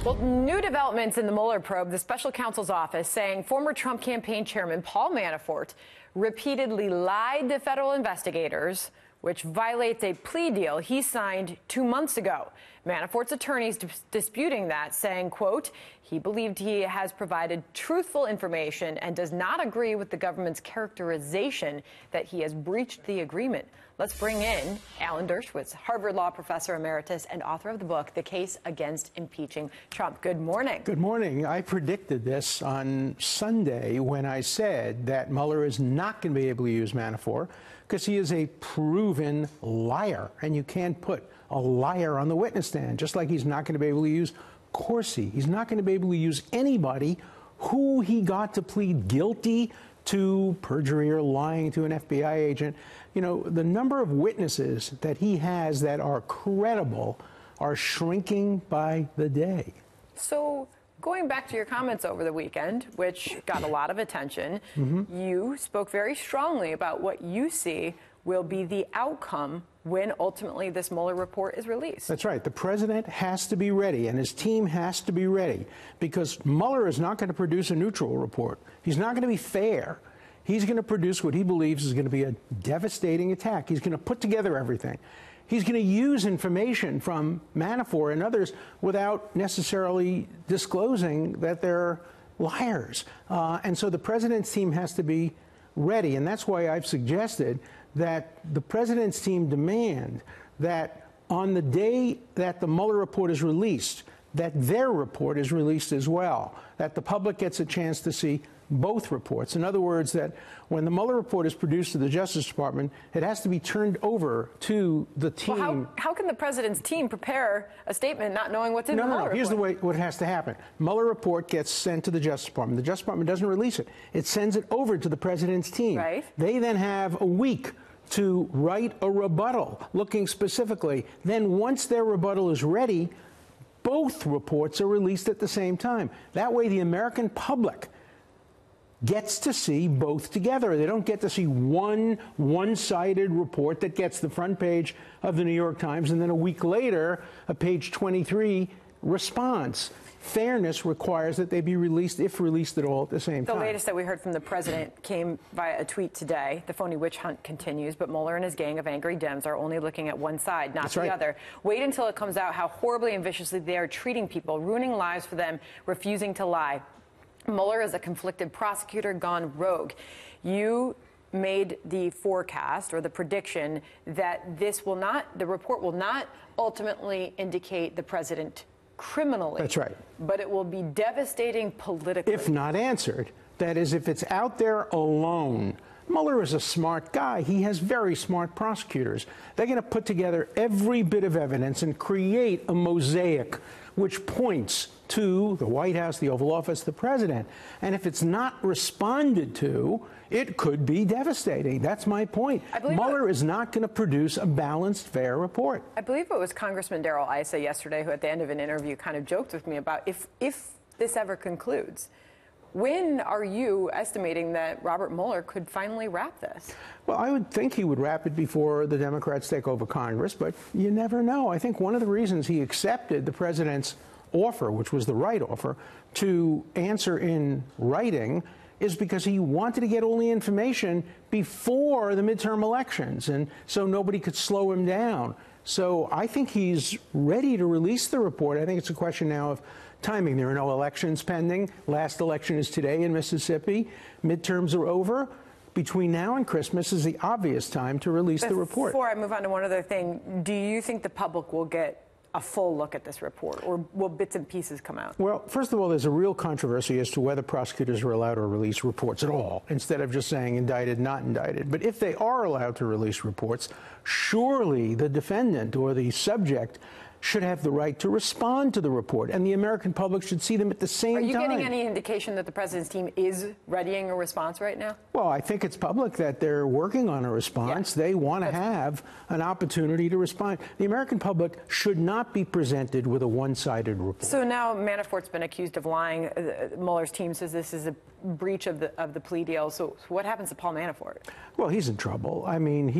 Well, new developments in the Mueller probe, the special counsel's office saying former Trump campaign chairman Paul Manafort repeatedly lied to federal investigators, which violates a plea deal he signed 2 months ago. Manafort's attorneys disputing that, saying, quote, he believed he has provided truthful information and does not agree with the government's characterization that he has breached the agreement. Let's bring in Alan Dershowitz, Harvard Law Professor Emeritus and author of the book, The Case Against Impeaching Trump. Good morning. Good morning. I predicted this on Sunday when I said that Mueller is not going to be able to use Manafort because he is a proven liar, and you can't put a liar on the witness stand, just like he's not going to be able to use Corsi. He's not going to be able to use anybody who he got to plead guilty to perjury or lying to an FBI agent. You know, the number of witnesses that he has that are credible are shrinking by the day. So going back to your comments over the weekend, which got a lot of attention, you spoke very strongly about what you see will be the outcome when ultimately this Mueller report is released. That's right. The president has to be ready, and his team has to be ready, because Mueller is not going to produce a neutral report. He's not going to be fair. He's going to produce what he believes is going to be a devastating attack. He's going to put together everything. He's going to use information from Manafort and others without necessarily disclosing that they're liars. And so the president's team has to be ready, and that's why I've suggested that the president's team demand that on the day that the Mueller report is released, that their report is released as well, that the public gets a chance to see both reports. In other words, that when the Mueller report is produced to the Justice Department, it has to be turned over to the team. Well, how can the president's team prepare a statement not knowing what's in the Mueller report? Here's the way what has to happen. Mueller report gets sent to the Justice Department. The Justice Department doesn't release it. It sends it over to the president's team. Right. They then have a week to write a rebuttal looking specifically. Then once their rebuttal is ready, both reports are released at the same time. That way the American public gets to see both together. They don't get to see one-sided report that gets the front page of the New York Times and then a week later a page 23 response. Fairness requires that they be released, if released at all, at the same time. The latest that we heard from the president came via a tweet today. The phony witch hunt continues, but Mueller and his gang of angry Dems are only looking at one side, not the other. Wait until it comes out how horribly and viciously they are treating people, ruining lives for them, refusing to lie. Mueller is a conflicted prosecutor gone rogue. You made the forecast or the prediction that the report will not ultimately indicate the president criminally. That's right. But it will be devastating politically. If not answered. That is, if it's out there alone. Mueller is a smart guy. He has very smart prosecutors. They're going to put together every bit of evidence and create a mosaic which points to the White House, the Oval Office, the president. And if it's not responded to, it could be devastating. That's my point. Mueller is not going to produce a balanced, fair report. I believe it was Congressman Darrell Issa yesterday who at the end of an interview kind of joked with me about if this ever concludes, when are you estimating that Robert Mueller could finally wrap this? Well, I would think he would wrap it before the Democrats take over Congress, but you never know. I think one of the reasons he accepted the president's offer, which was the right offer, to answer in writing is because he wanted to get all the information before the midterm elections, and so nobody could slow him down. So I think he's ready to release the report. I think it's a question now of timing. There are no elections pending. Last election is today in Mississippi. Midterms are over. Between now and Christmas is the obvious time to release the report. Before I move on to one other thing, do you think the public will get a full look at this report, or will bits and pieces come out? Well, first of all, there's a real controversy as to whether prosecutors are allowed to release reports at all, instead of just saying indicted, not indicted. But if they are allowed to release reports, surely the defendant or the subject should have the right to respond to the report, and the American public should see them at the same time. Are you getting any indication that the president's team is readying a response right now? Well, I think it's public that they're working on a response. Yeah. They want to have an opportunity to respond. The American public should not be presented with a one-sided report. So now Manafort's been accused of lying. Mueller's team says this is a breach of the plea deal. So what happens to Paul Manafort? Well, he's in trouble. I mean,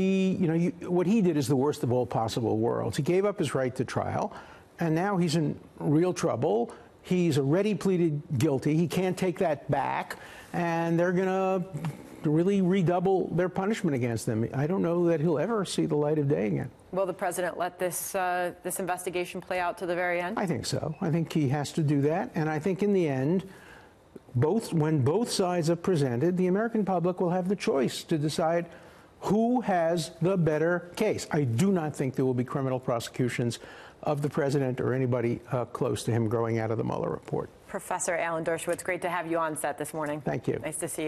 what he did is the worst of all possible worlds. He gave up his right to trial, and now he's in real trouble. He's already pleaded guilty. He can't take that back, and they're going to really redouble their punishment against him. I don't know that he'll ever see the light of day again. Will the president let this investigation play out to the very end? I think so. I think he has to do that, and I think in the end, when both sides are presented, the American public will have the choice to decide who has the better case. I do not think there will be criminal prosecutions of the president or anybody close to him growing out of the Mueller report. Professor Alan Dershowitz, great to have you on set this morning. Thank you. Nice to see you.